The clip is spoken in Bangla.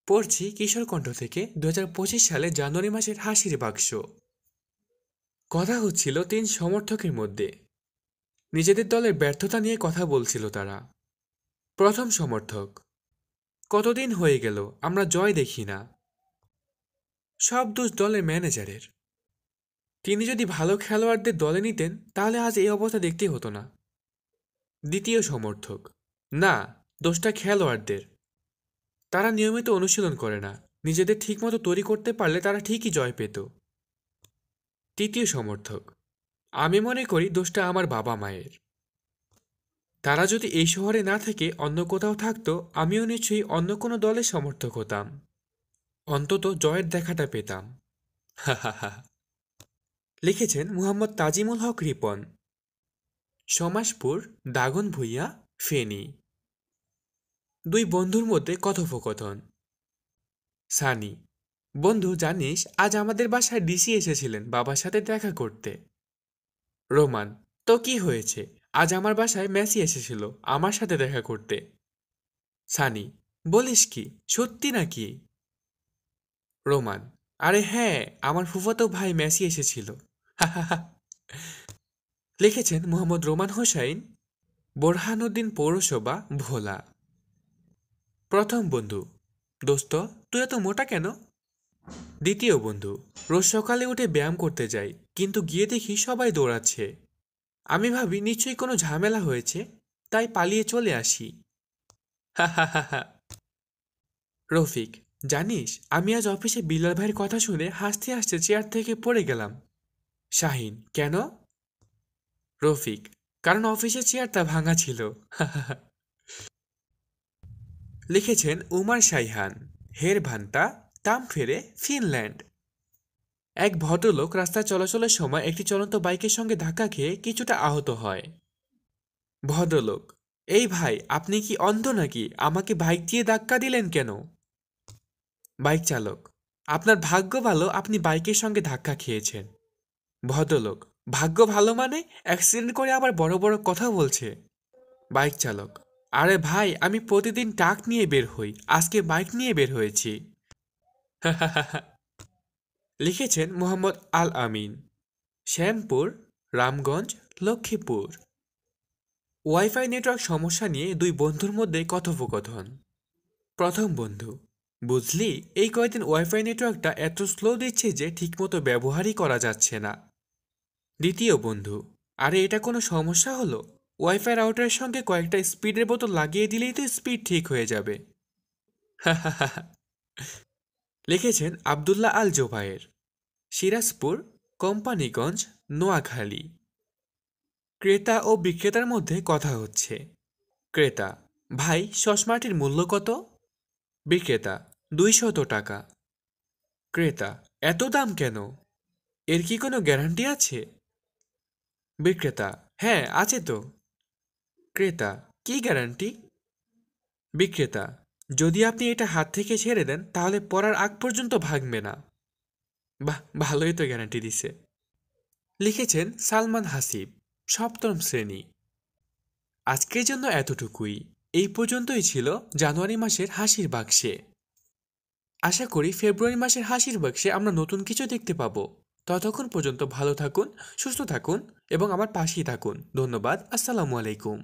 পড়ছি কিশোর কণ্ঠ থেকে 2025 সালে জানুয়ারি মাসের হাসির বাক্স। কথা হচ্ছিল তিন সমর্থকের মধ্যে। নিজেদের দলের ব্যর্থতা নিয়ে কথা বলছিল তারা। প্রথম সমর্থক: কতদিন হয়ে গেল আমরা জয় দেখি না। সব দোষ দলের ম্যানেজারের। তিনি যদি ভালো খেলোয়াড়দের দলে নিতেন তাহলে আজ এই অবস্থা দেখতে হতো না। দ্বিতীয় সমর্থক: না, দোষটা খেলোয়াড়দের। তারা নিয়মিত অনুশীলন করে না। নিজেদের ঠিকমতো তৈরি করতে পারলে তারা ঠিকই জয় পেত। তৃতীয় সমর্থক: আমি মনে করি দোষটা আমার বাবা মায়ের। তারা যদি এই শহরে না থেকে অন্য কোথাও থাকতো, আমিও নিশ্চয়ই অন্য কোনো দলের সমর্থক হতাম। অন্তত জয়ের দেখাটা পেতাম। লিখেছেন মুহাম্মদ তাজিমুল হক রিপন। সমাজপুর, দাগন ভূঁইয়া, ফেনী। দুই বন্ধুর মধ্যে কথোপকথন। সানি: বন্ধু জানিস, আজ আমাদের বাসায় ডিসি এসেছিলেন বাবার সাথে দেখা করতে। রোমান: তো কি হয়েছে? আজ আমার বাসায় মেসি এসেছিল আমার সাথে দেখা করতে। সানি: বলিস কি, সত্যি নাকি? রোমান: আরে হ্যাঁ, আমার ফুফাতো ভাই মেসি এসেছিল। লিখেছেন মোহাম্মদ রোমান হোসাইন। বোরহানুদ্দিন পৌরসভা, ভোলা। প্রথম বন্ধু: দোস্ত, তুই এত মোটা কেন? দ্বিতীয় বন্ধু: রোজ সকালে উঠে ব্যায়াম করতে যাই, কিন্তু গিয়ে দেখি সবাই দৌড়াচ্ছে। আমি ভাবি নিশ্চয়ই কোনো ঝামেলা হয়েছে, তাই পালিয়ে চলে আসি। রফিক: জানিস, আমি আজ অফিসে বিল্লাল ভাইয়ের কথা শুনে হাসতে হাসতে চেয়ার থেকে পড়ে গেলাম। শাহিন: কেন? রফিক: কারণ অফিসের চেয়ারটা ভাঙা ছিল। লিখেছেন উমার শাইহান। হের ভান্তা, তামফেরে, ফিনল্যান্ড। এক ভদ্রলোক রাস্তায় চলাচলের সময় একটি চলন্ত বাইকের সঙ্গে ধাক্কা খেয়ে কিছুটা আহত হয়। ভদ্রলোক: এই ভাই, আপনি কি অন্ধ নাকি? আমাকে বাইক দিয়ে ধাক্কা দিলেন কেন? বাইক চালক: আপনার ভাগ্য ভালো আপনি বাইকের সঙ্গে ধাক্কা খেয়েছেন। ভদ্রলোক: ভাগ্য ভালো মানে? অ্যাক্সিডেন্ট করে আবার বড় বড় কথা বলছে। বাইক চালক: আরে ভাই, আমি প্রতিদিন ট্রাক নিয়ে বের হই, আজকে বাইক নিয়ে বের হয়েছি। লিখেছেন মোহাম্মদ আল আমিন। শ্যামপুর, রামগঞ্জ, লক্ষ্মীপুর। ওয়াইফাই নেটওয়ার্ক সমস্যা নিয়ে দুই বন্ধুর মধ্যে কথোপকথন। প্রথম বন্ধু: বুঝলি, এই কয়েকদিন ওয়াইফাই নেটওয়ার্কটা এত স্লো দিচ্ছে যে ঠিকমতো ব্যবহারই করা যাচ্ছে না। দ্বিতীয় বন্ধু: আরে এটা কোনো সমস্যা হলো? ওয়াইফাই রাউটারের সঙ্গে কয়েকটা স্পিডের বোতল লাগিয়ে দিলেই তো স্পিড ঠিক হয়ে যাবে। লিখেছেন আবদুল্লাহ আল জোবায়ের। সিরাজপুর, কোম্পানিগঞ্জ, নোয়াখালী। ক্রেতা ও বিক্রেতার মধ্যে কথা হচ্ছে। ক্রেতা: ভাই, চশমাটির মূল্য কত? বিক্রেতা: 200 টাকা। ক্রেতা: এত দাম কেন? এর কি কোনো গ্যারান্টি আছে? বিক্রেতা: হ্যাঁ, আছে তো। ক্রেতা: কি গ্যারান্টি? বিক্রেতা: যদি আপনি এটা হাত থেকে ছেড়ে দেন তাহলে পরার আগ পর্যন্ত ভাঙবে না। বাহ, ভালোই তো গ্যারান্টি দিছে। লিখেছেন সালমান হাসিব, সপ্তম শ্রেণী। আজকের জন্য এতটুকুই। এই পর্যন্তই ছিল জানুয়ারি মাসের হাসির বাক্সে। আশা করি ফেব্রুয়ারি মাসের হাসির বাক্সে আমরা নতুন কিছু দেখতে পাবো। ততক্ষণ পর্যন্ত ভালো থাকুন, সুস্থ থাকুন এবং আমার পাশেই থাকুন। ধন্যবাদ। আসসালামু আলাইকুম।